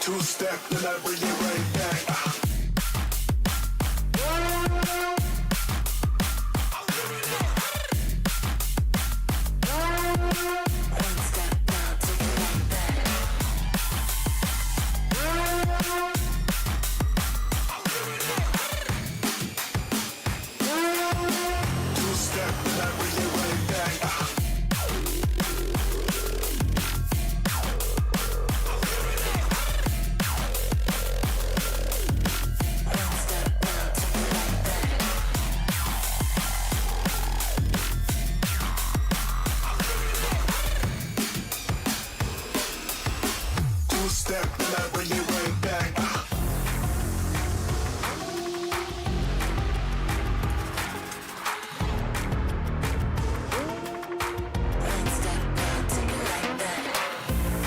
Two-step, then I bring it right back. One step down, take it like that. Two-step, then I bring it right back. Step and I bring it right back. One step down, take it like that. One step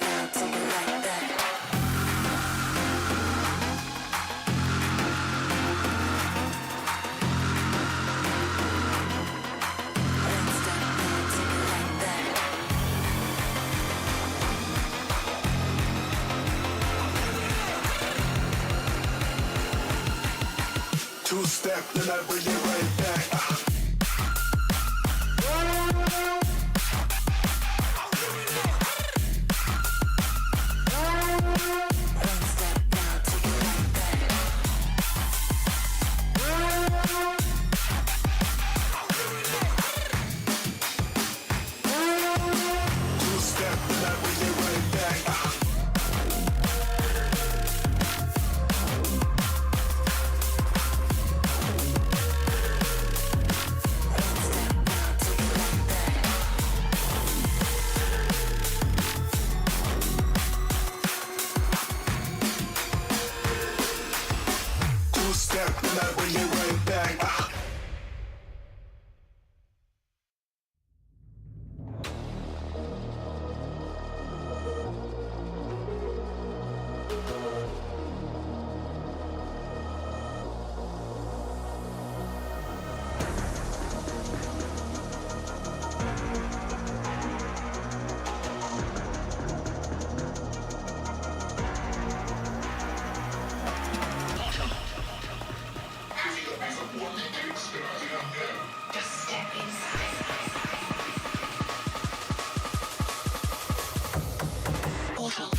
down, take it like that. Two-step, then I bring it right back. One step down, take it like that. Two-step, then I bring it right back. Step and I bring it right back. Just step inside. Portal.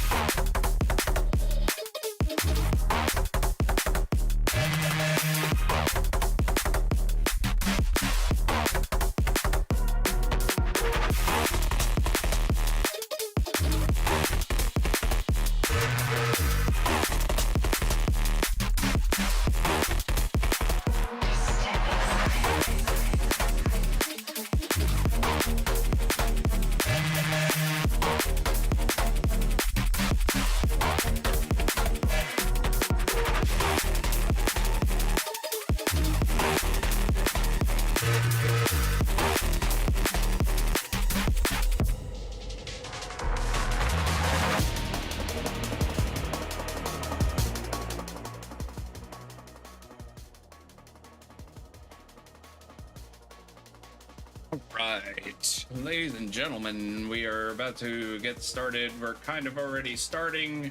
Right, ladies and gentlemen, we are about to get started. We're kind of already starting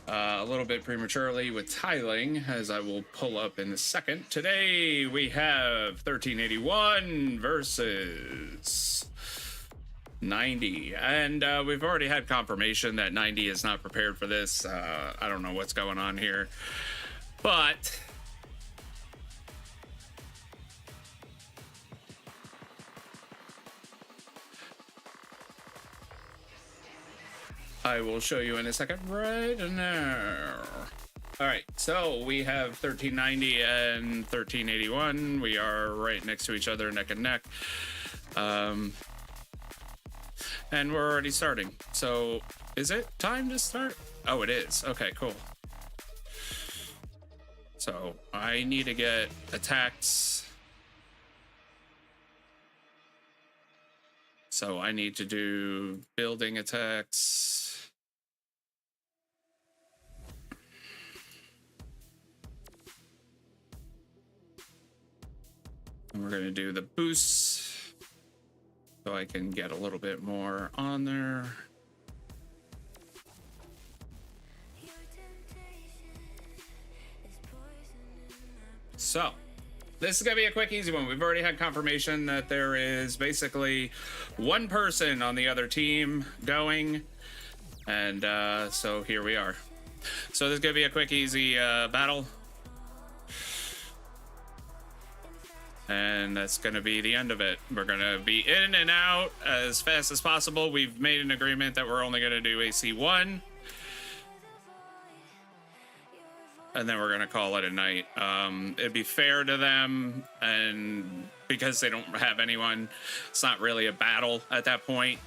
a little bit prematurely with tiling, as I will pull up in a second. Today we have 1381 versus 90, and we've already had confirmation that 90 is not prepared for this. I don't know what's going on here, but I will show you in a second right now. All right, so we have 1390 and 1381. We are right next to each other, neck and neck. And we're already starting. So is it time to start? Oh, it is. Okay, cool. So I need to get attacks. So I need to do building attacks. And we're gonna do the boosts so I can get a little bit more on there. So this is gonna be a quick, easy one. We've already had confirmation that there is basically one person on the other team going, and so here we are. So this is gonna be a quick, easy battle, and that's gonna be the end of it. We're gonna be in and out as fast as possible. We've made an agreement that we're only gonna do AC1. And then we're gonna call it a night. It'd be fair to them, and because they don't have anyone, it's not really a battle at that point.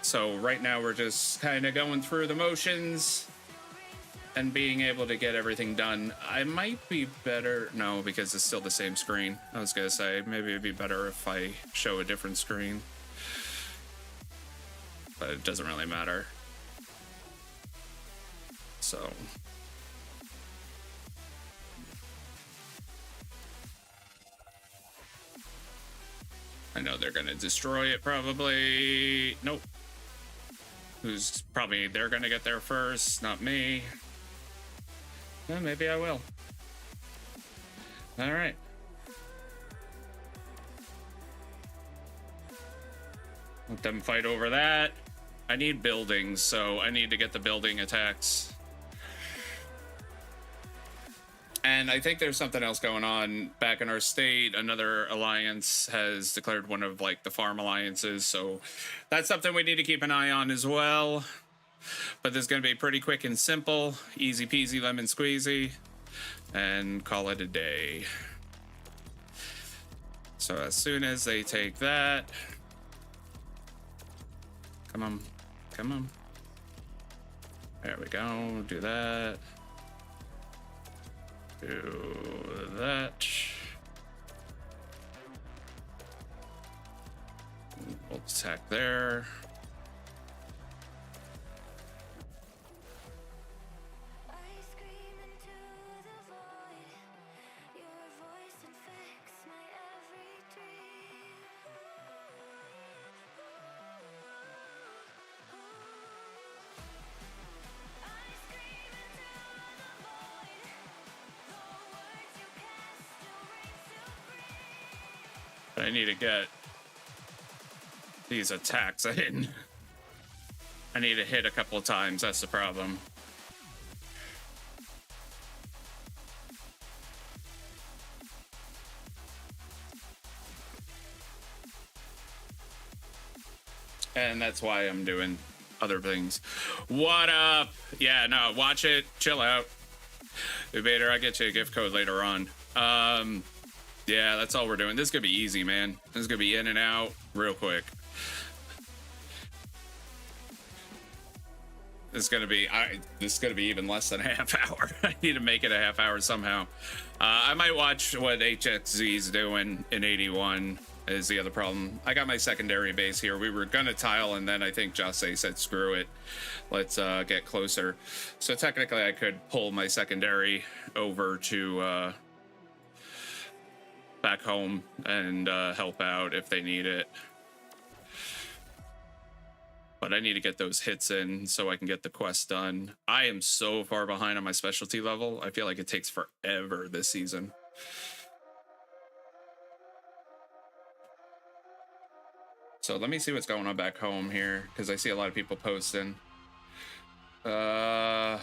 So right now we're just kind of going through the motions and being able to get everything done. I might be better, no, because it's still the same screen. I was gonna say maybe it'd be better if I show a different screen, but it doesn't really matter. So I know they're gonna destroy it probably. Nope. Who's probably, they're gonna get there first, not me. Well, maybe I will. All right. Let them fight over that. I need buildings, so I need to get the building attacks. And I think there's something else going on back in our state. Another alliance has declared one of like the farm alliances, so that's something we need to keep an eye on as well. But this is going to be pretty quick and simple, easy peasy lemon squeezy, and call it a day. So as soon as they take that, come on, come on. There we go. Do that. Do that. We'll attack there. I need to get these attacks in. I need to hit a couple of times, that's the problem. And that's why I'm doing other things. What up? Yeah, no, watch it, chill out. Debater, I'll get you a gift code later on. Yeah, that's all we're doing. This is gonna be easy, man. This is gonna be in and out real quick. This is gonna be even less than a half hour. I need to make it a half hour somehow. I might watch what HXZ is doing in 81 is the other problem. I got my secondary base here. We were gonna tile, and then I think Jose said screw it. Let's get closer. So technically I could pull my secondary over to back home and help out if they need it. But I need to get those hits in so I can get the quest done. I am so far behind on my specialty level. I feel like it takes forever this season. So let me see what's going on back home here, because I see a lot of people posting. Where are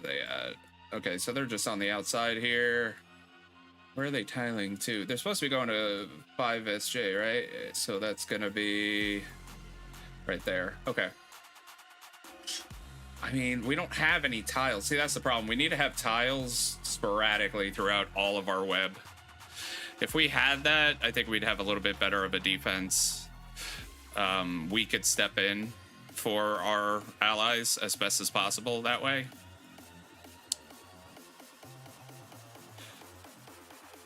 they at? Okay, so they're just on the outside here. Where are they tiling to? They're supposed to be going to 5SJ, right? So that's gonna be right there. Okay. I mean, we don't have any tiles. See, that's the problem. We need to have tiles sporadically throughout all of our web. If we had that, I think we'd have a little bit better of a defense. We could step in for our allies as best as possible that way.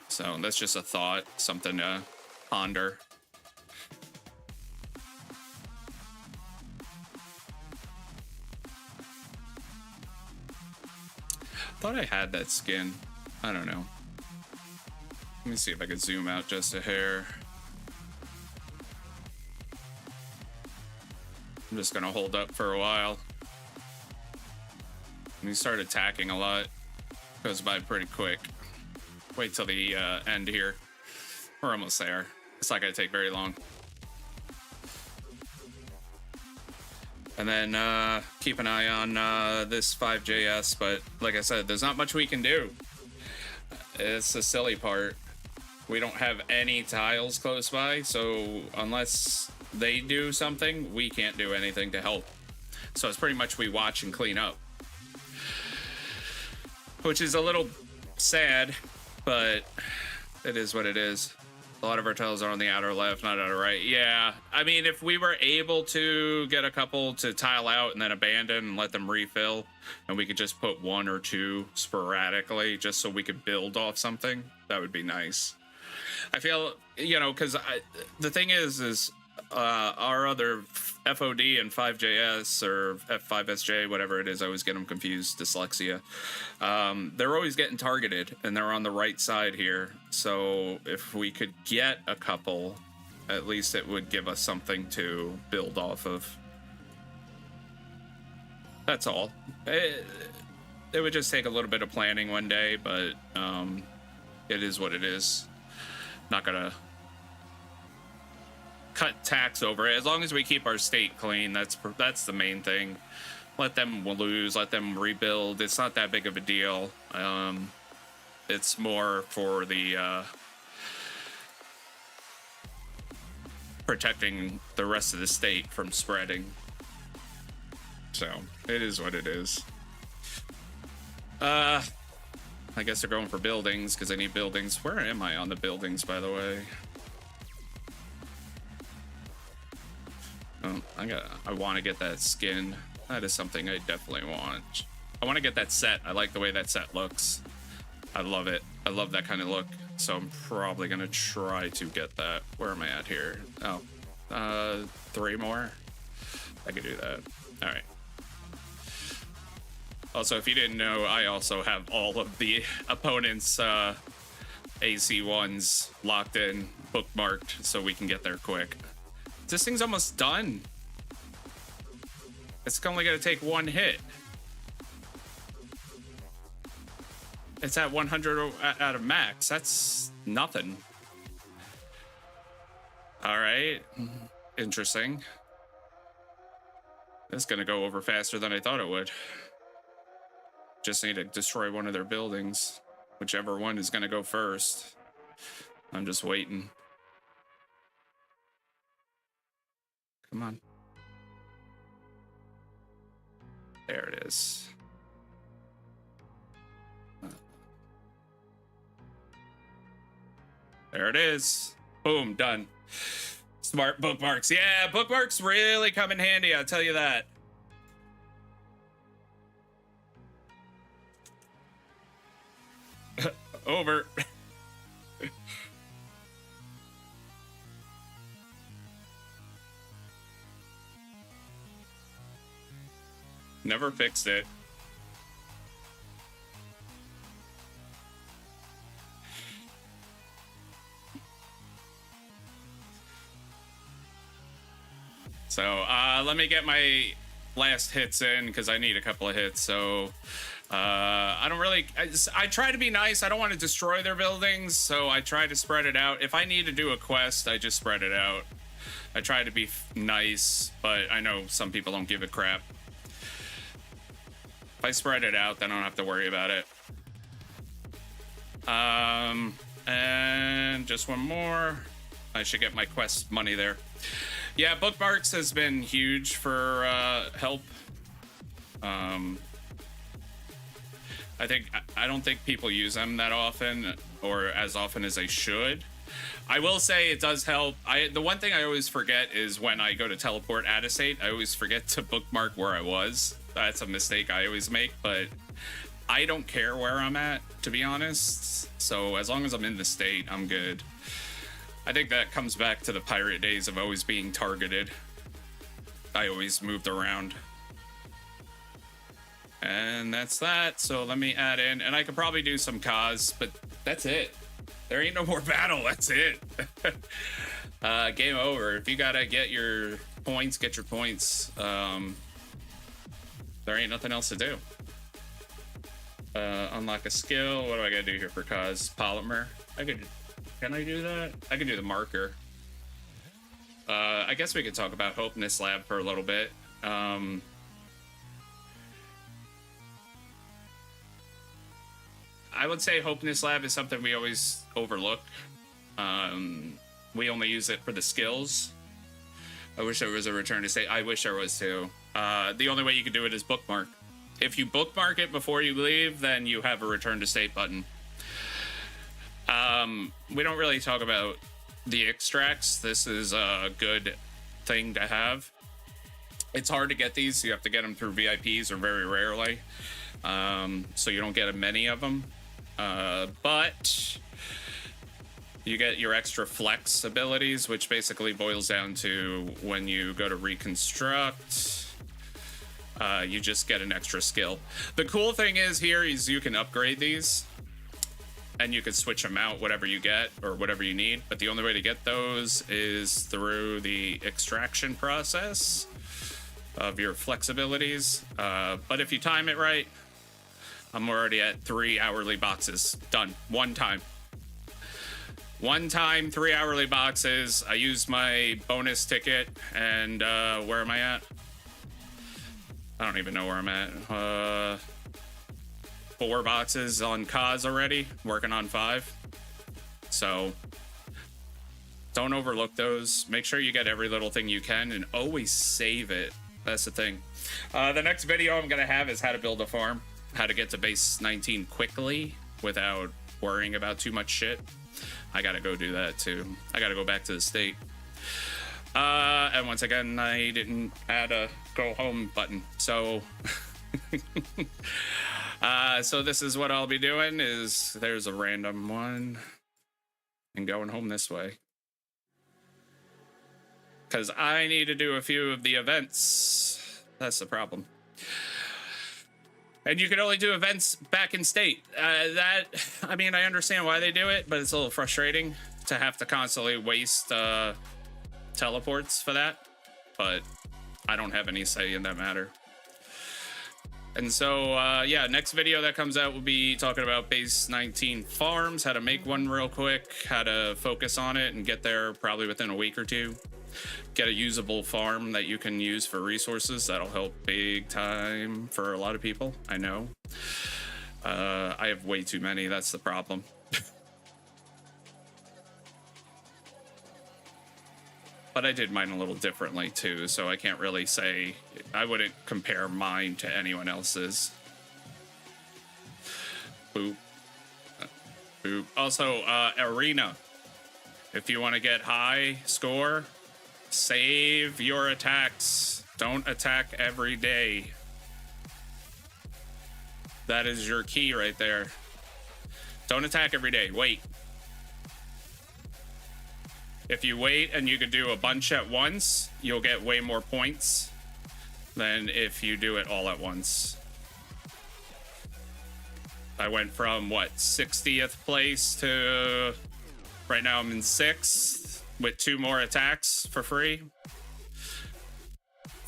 So that's just a thought, something to ponder. Thought I had that skin. I don't know. Let me see if I can zoom out just a hair. I'm just gonna hold up for a while. When you start attacking a lot, goes by pretty quick. Wait till the end here. We're almost there. It's not gonna take very long. And then keep an eye on this 5JS, but like I said, there's not much we can do. It's the silly part. We don't have any tiles close by, so unless they do something, we can't do anything to help. So it's pretty much we watch and clean up. Which is a little sad, but it is what it is. A lot of our tiles are on the outer left, not outer right. Yeah, I mean, if we were able to get a couple to tile out and then abandon and let them refill, and we could just put one or two sporadically just so we could build off something, that would be nice. I feel, you know, because the thing is our other FOD and 5JS or F5SJ, whatever it is, I always get them confused, dyslexia. They're always getting targeted, and they're on the right side here. So if we could get a couple, at least it would give us something to build off of. That's all. It would just take a little bit of planning one day, but it is what it is. Not gonna cut tax over it. As long as we keep our state clean, that's the main thing. Let them lose, let them rebuild. It's not that big of a deal. It's more for the protecting the rest of the state from spreading. So it is what it is. I guess they're going for buildings because they need buildings. Where am I on the buildings, by the way? Oh, I want to get that skin. That is something I definitely want. I want to get that set. I like the way that set looks. I love it. I love that kind of look. So I'm probably going to try to get that. Where am I at here? Oh, 3 more. I could do that. All right. Also, if you didn't know, I also have all of the opponents' AC1s locked in, bookmarked, so we can get there quick. This thing's almost done. It's only gonna take 1 hit. It's at 100 out of max. That's nothing. All right. Interesting. It's gonna go over faster than I thought it would. Just need to destroy one of their buildings. Whichever one is gonna go first. I'm just waiting. Come on. There it is. There it is. Boom, done. Smart bookmarks. Yeah, bookmarks really come in handy, I'll tell you that. Over. Never fixed it. So let me get my last hits in because I need a couple of hits. So I don't really, I try to be nice. I don't want to destroy their buildings, so I try to spread it out. If I need to do a quest, I just spread it out. I try to be nice, but I know some people don't give a crap. If I spread it out, then I don't have to worry about it. And just one more. I should get my quest money there. Yeah, bookmarks has been huge for help. I don't think people use them that often or as often as they should. I will say it does help. The one thing I always forget is when I go to teleport out of state, I always forget to bookmark where I was. That's a mistake I always make, but I don't care where I'm at, to be honest. So as long as I'm in the state, I'm good. I think that comes back to the pirate days of always being targeted. I always moved around. And that's that. So let me add in, and I could probably do some cause, but that's it. There ain't no more battle. That's it. Game over. If you gotta get your points, get your points. There ain't nothing else to do. Unlock a skill. What do I gotta do here for cause? Polymer. Can I do that? I can do the marker. I guess we could talk about Hopeness Lab for a little bit. I would say Hopeness Lab is something we always overlook. We only use it for the skills. I wish there was a return to state. I wish there was too. The only way you can do it is bookmark. If you bookmark it before you leave, then you have a return to state button. We don't really talk about the extracts. This is a good thing to have. It's hard to get these. You have to get them through VIPs or very rarely. So you don't get many of them. But you get your extra flex abilities, which basically boils down to when you go to reconstruct, you just get an extra skill. The cool thing is here is you can upgrade these and you can switch them out, whatever you get or whatever you need. But the only way to get those is through the extraction process of your flexibilities. But if you time it right, I'm already at 3 hourly boxes. Done. One time, 3 hourly boxes. I used my bonus ticket, and where am I at? I don't even know where I'm at. 4 boxes on cause already. Working on 5. So don't overlook those. Make sure you get every little thing you can, and always save it. That's the thing. The next video I'm gonna have is how to build a farm. How to get to base 19 quickly without worrying about too much shit. I gotta go do that too. I gotta go back to the state. And once again, I didn't add a go home button. So, so this is what I'll be doing is there's a random one and going home this way. Because I need to do a few of the events. That's the problem. And you can only do events back in state. I mean, I understand why they do it, but it's a little frustrating to have to constantly waste teleports for that. But I don't have any say in that matter. And so, yeah, next video that comes out will be talking about base 19 farms, how to make one real quick, how to focus on it and get there probably within a week or two. Get a usable farm that you can use for resources. That'll help big time for a lot of people. I know. I have way too many. That's the problem. But I did mine a little differently too, so I can't really say, I wouldn't compare mine to anyone else's. Boop. Boop. Also, arena. If you want to get high score, save your attacks. Don't attack every day. That is your key right there. Don't attack every day. Wait. If you wait and you could do a bunch at once, you'll get way more points than if you do it all at once. I went from, what, 60th place to... Right now I'm in 6th with 2 more attacks for free.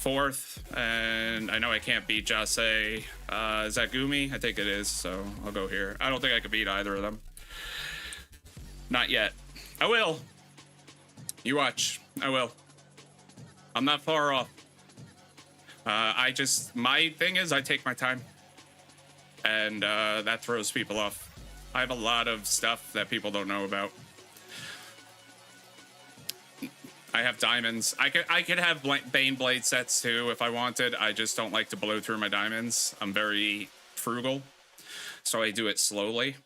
4th, and I know I can't beat Jase. Is that Gumi? I think it is, so I'll go here. I don't think I could beat either of them. Not yet. I will. You watch. I will. I'm not far off. My thing is I take my time. And that throws people off. I have a lot of stuff that people don't know about. I have diamonds. I could have Bane Blade sets too if I wanted. I just don't like to blow through my diamonds. I'm very frugal, so I do it slowly.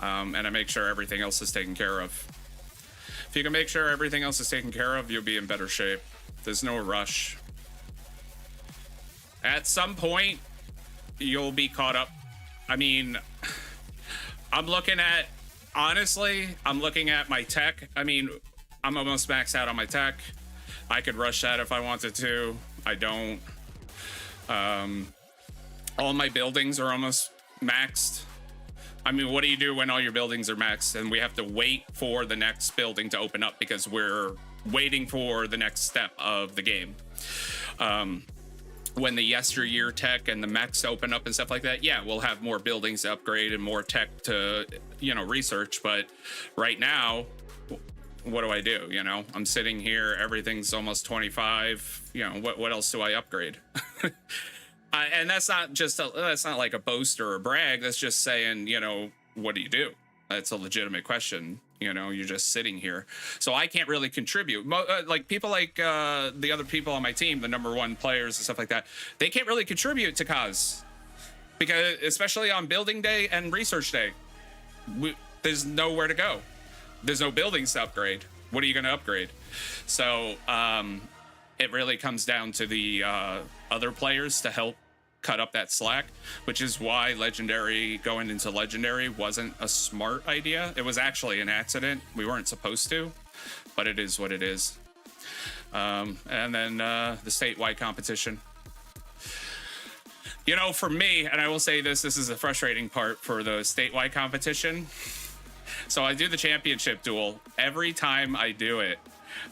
And I make sure everything else is taken care of. If you can make sure everything else is taken care of, you'll be in better shape. There's no rush. At some point, you'll be caught up. I mean, honestly, I'm looking at my tech. I mean, I'm almost maxed out on my tech. I could rush that if I wanted to. I don't. all my buildings are almost maxed. I mean, what do you do when all your buildings are maxed and we have to wait for the next building to open up because we're waiting for the next step of the game? When the yesteryear tech and the mechs open up and stuff like that, yeah, we'll have more buildings to upgrade and more tech to, research. But right now, what do I do? I'm sitting here, everything's almost 25. What else do I upgrade? And that's not like a boast or a brag. That's just saying, what do you do? That's a legitimate question. You're just sitting here. So I can't really contribute. Like people like the other people on my team, the number one players and stuff like that, they can't really contribute to Kaz. Because especially on building day and research day, there's nowhere to go. There's no buildings to upgrade. What are you going to upgrade? So it really comes down to the other players to help cut up that slack, which is why going into legendary wasn't a smart idea. It was actually an accident. We weren't supposed to, but it is what it is. And then the statewide competition. For me, and I will say this is a frustrating part for the statewide competition. So I do the championship duel. Every time I do it,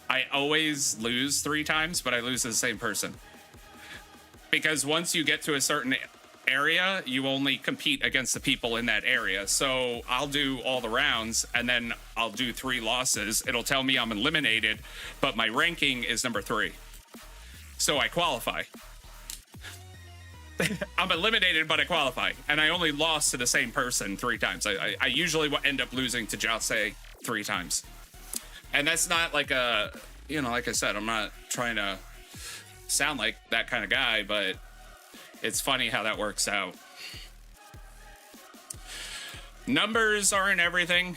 I always lose 3 times, but I lose to the same person. Because once you get to a certain area, you only compete against the people in that area. So I'll do all the rounds and then I'll do 3 losses. It'll tell me I'm eliminated, but my ranking is number 3. So I qualify. I'm eliminated, but I qualify. And I only lost to the same person 3 times. I usually end up losing to Jose 3 times. And that's not like like I said, I'm not trying to sound like that kind of guy, but it's funny how that works out. Numbers aren't everything.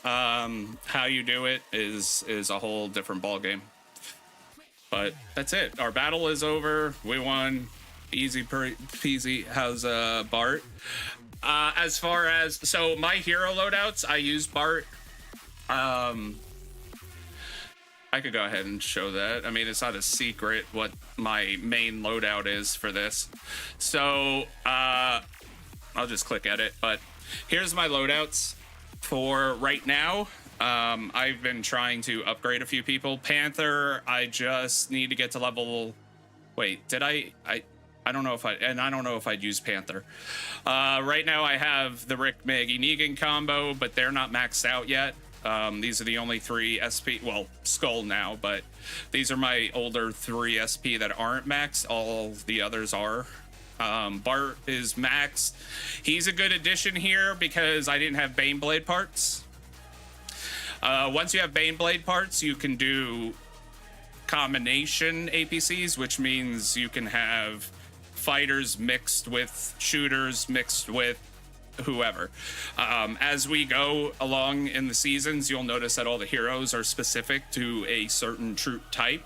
How you do it is a whole different ball game. But that's it. Our battle is over. We won. Easy peasy. How's Bart? As far as my hero loadouts, I use Bart. I could go ahead and show that. I mean, it's not a secret what my main loadout is for this. So I'll just click edit. But here's my loadouts for right now. I've been trying to upgrade a few people. Panther, I just need to get to level. Wait, did I don't know if I don't know if I'd use Panther. Right now I have the Rick, Maggie, Negan combo, but they're not maxed out yet. These are the only 3 SP, well, Skull now, but these are my older 3 SP that aren't maxed. All the others are. Bart is maxed. He's a good addition here because I didn't have Baneblade parts. Once you have Baneblade parts, you can do combination APCs, which means you can have fighters mixed with shooters, mixed with whoever. As we go along in the seasons, you'll notice that all the heroes are specific to a certain troop type,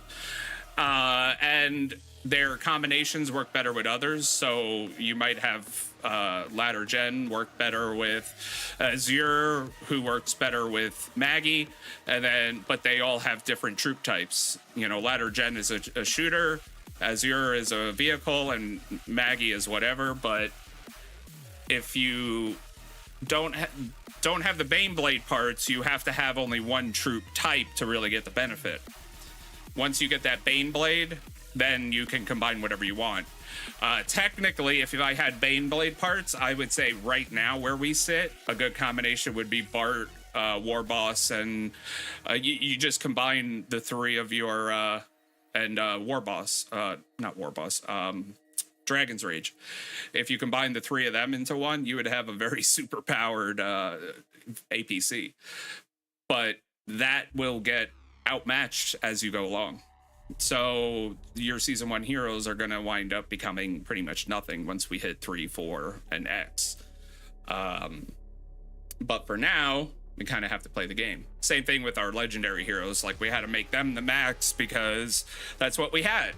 and their combinations work better with others. So you might have Ladder Gen work better with Azure, who works better with Maggie, but they all have different troop types. Ladder Gen is a shooter, Azure is a vehicle, and Maggie is whatever. But if you don't have the Baneblade parts, you have to have only one troop type to really get the benefit. Once you get that Baneblade, then you can combine whatever you want. Technically, if I had Baneblade parts, I would say right now where we sit, a good combination would be Bart, War Boss, and you just combine the 3 of your and War Boss, not War Boss, Dragon's Rage. If you combine the 3 of them into one, you would have a very super powered APC. But that will get outmatched as you go along. So your season 1 heroes are going to wind up becoming pretty much nothing once we hit 3, 4, and X. But for now, we kind of have to play the game. Same thing with our legendary heroes. Like, we had to make them the max because that's what we had.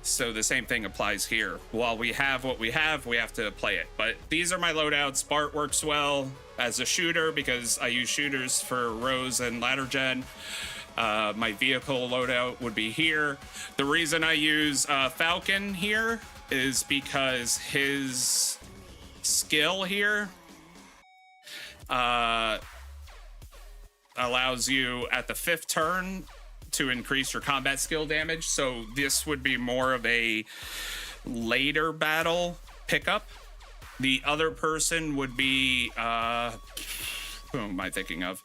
So the same thing applies here. While we have what we have to play it. But these are my loadouts. Bart works well as a shooter because I use shooters for Rose and Ladder Gen. My vehicle loadout would be here. The reason I use Falcon here is because his skill here allows you at the 5th turn to increase your combat skill damage. So this would be more of a later battle pickup. The other person would be who am I thinking of?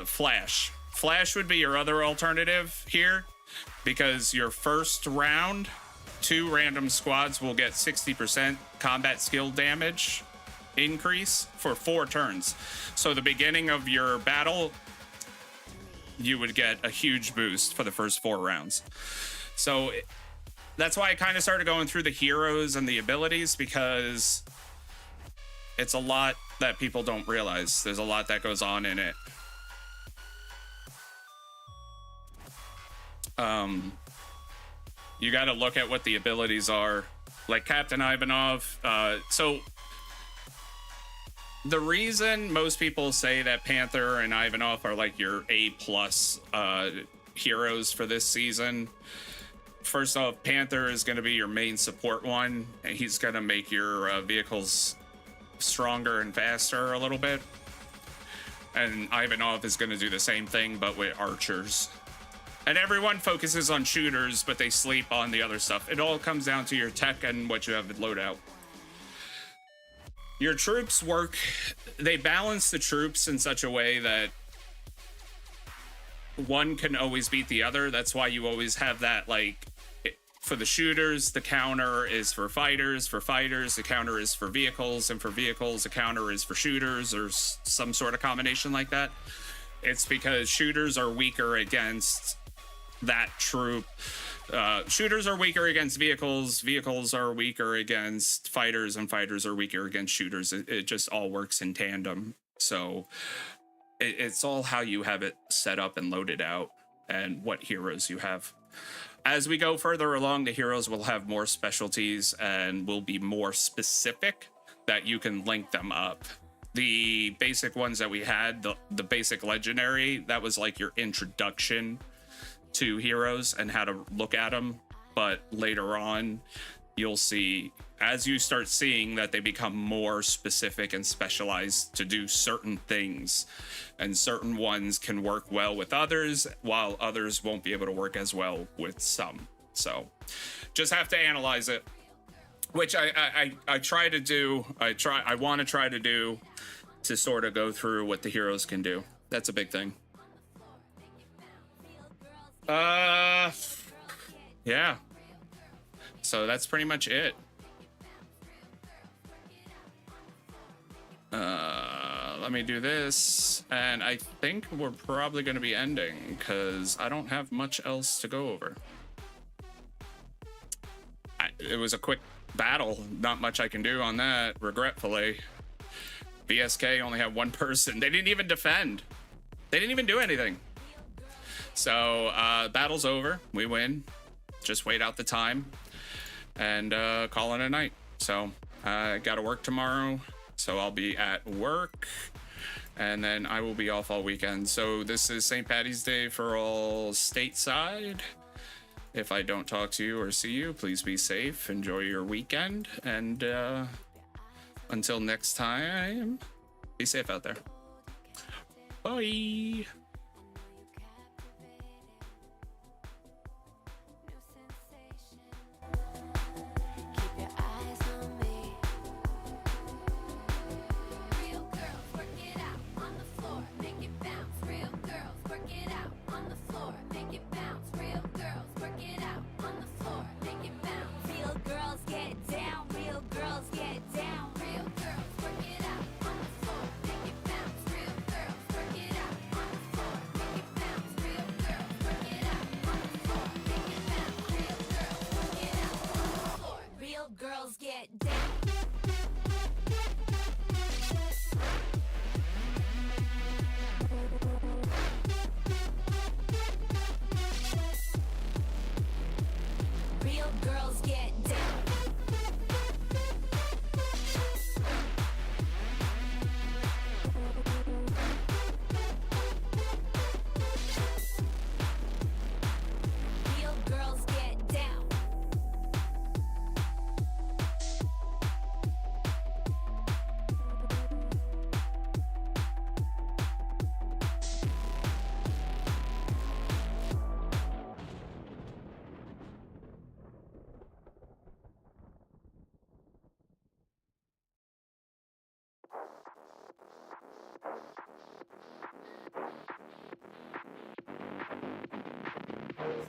Flash. Flash would be your other alternative here, because your first round, 2 random squads will get 60% combat skill damage increase for 4 turns. So the beginning of your battle, you would get a huge boost for the first 4 rounds. So that's why I kind of started going through the heroes and the abilities, because it's a lot that people don't realize. There's a lot that goes on in it. You got to look at what the abilities are. Like Captain Ivanov. So the reason most people say that Panther and Ivanov are like your A+ heroes for this season. First off, Panther is going to be your main support one, and he's going to make your vehicles stronger and faster a little bit. And Ivanov is going to do the same thing, but with archers. And everyone focuses on shooters, but they sleep on the other stuff. It all comes down to your tech and what you have to load out. Your troops work, they balance the troops in such a way that one can always beat the other. That's why you always have that, like, for the shooters, the counter is for fighters. For fighters, the counter is for vehicles. And for vehicles, the counter is for shooters, or some sort of combination like that. It's because shooters are weaker against that troop. Shooters are weaker against vehicles. Vehicles are weaker against fighters, and fighters are weaker against shooters. It just all works in tandem. So it's all how you have it set up and loaded out, and what heroes you have. As we go further along, the heroes will have more specialties and will be more specific that you can link them up. The basic ones that we had, the basic legendary, that was like your introduction to heroes and how to look at them. But later on, you'll see, as you start seeing that they become more specific and specialized to do certain things, and certain ones can work well with others, while others won't be able to work as well with some. So just have to analyze it, which I try to do. I want to try to do, to sort of go through what the heroes can do. That's a big thing. Yeah. So that's pretty much it. Let me do this, and I think we're probably going to be ending, because I don't have much else to go over. It was a quick battle, not much I can do on that, regretfully. BSK only had 1 person. They didn't even defend. They didn't even do anything. So battle's over. We win. Just wait out the time and call it a night. So I got to work tomorrow, so I'll be at work, and then I will be off all weekend. So this is St. Paddy's Day for all stateside. If I don't talk to you or see you, please be safe. Enjoy your weekend, and until next time, be safe out there. Bye.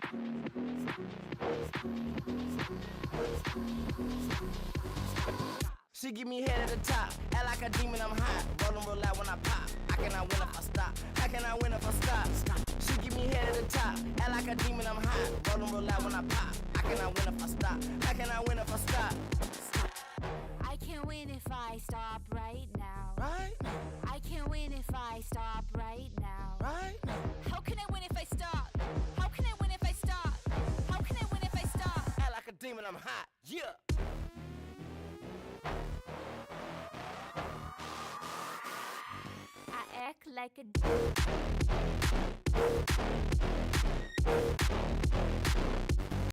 She give me head at the top, act like a demon, I'm hot. Rollin' roll out when I pop. I cannot win if I stop. I cannot win if I stop. She give me head at the top, act like a demon, I'm hot. Rollin' roll out when I pop. I cannot win if I stop. I cannot win if I stop. I can't win if I stop right now. Right? I can't win if I stop right now. Right? How can I win if I stop? How can I win if I stop? How can I win if I stop? Act like a demon, I'm hot. Yeah. I act like a